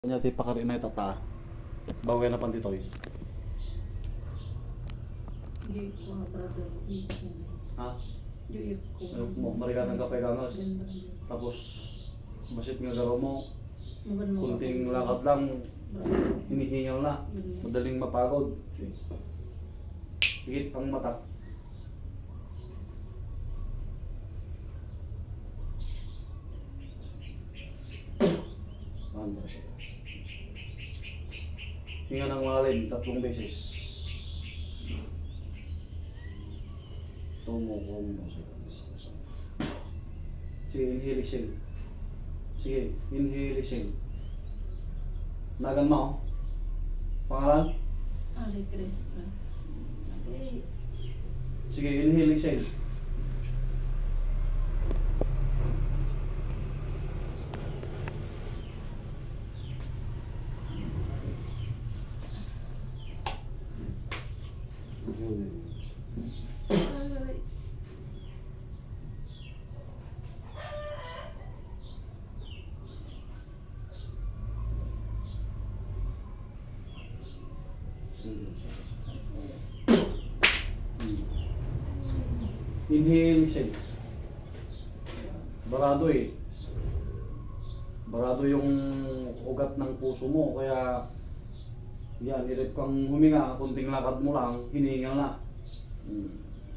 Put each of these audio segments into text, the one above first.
Kanya ti pakari na itata. Baway na panditoy. Di ko nga brother, di ko. Ha? Di ko. Ayok mo, marigatang kapay kanas. Tapos, masit nga garo mo. Kunting lakad lang, hinihingal na. Madaling mapagod. Okay. Higit ang mata. Andra siya. Hinga ng malalim, 3 beses. Tumukom mo siya. Sige, inhale, exhale. Sige, inhale, exhale. Nagan mo. Pangalan? Hare Krishna. Okay. Sige, inhale, exhale. Inhale, exhale. Barado eh. Barado yung ugat ng puso mo, kaya yan, irip kang huminga, kunting lakad mo lang, hinihingal na.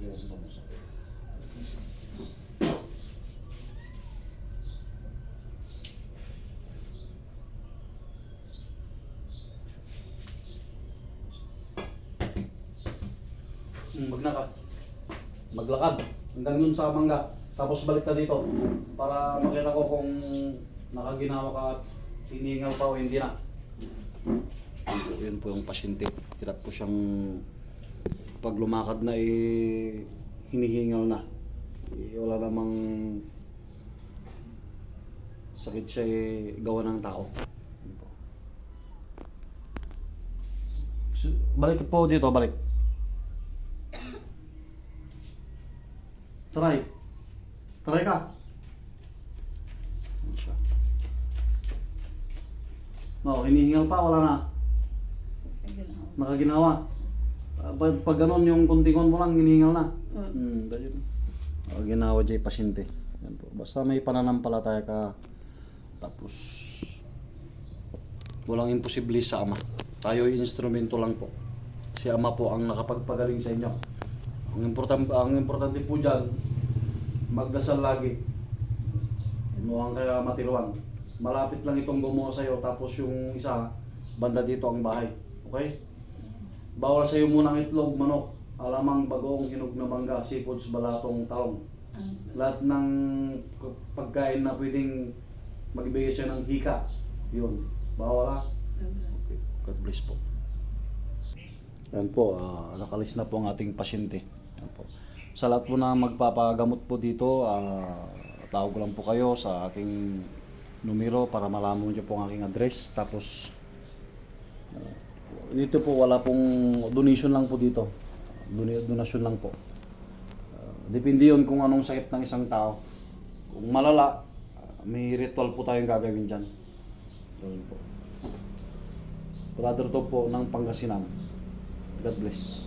Yan, tapos. Maglakad hanggang dun sa mangga, tapos balik ka dito para makita ko kung nakaginawa ka at hinihingal pa o hindi na. Yun po yung pasyente, hirap po siyang pag lumakad na hinihingal na, wala namang sakit siya gawa ng tao. Balik po dito, balik. Try. Try ka. No, hinihingal pa, wala na. Nakaginawa. Pag ganun yung kuntingon mo lang, hinihingal na. Ginawa dyan pasyente. Yan po. Basta may pananampalataya ka, tapos walang imposible sa Ama. Tayo instrumento lang po. Si Ama po ang nakapagpagaling sa inyo. Ang importante po dyan, magdasal lagi. Inuhang kaya matiruan. Malapit lang itong gumawa sa'yo, tapos yung isa, banda dito ang bahay. Okay? Bawal sa'yo munang itlog, manok, alamang, bagoong, hinog na mangga, seafoods, balatong, talong. Lahat ng pagkain na pwedeng magbigay siya ng hika, yun. Bawal ha? Okay. God bless po. Yan po, nakalis na po ang ating pasyente. Yan po. Sa lahat po na magpapagamot po dito, tawag ko lang po kayo sa aking numero para malaman niyo po ang aking address. Tapos, dito po wala pong donation lang po dito. Donasyon lang po. Depende yun kung anong sakit ng isang tao. Kung malala, may ritual po tayong gagawin dyan. Yun po. Brother to po ng Pangasinan. God bless.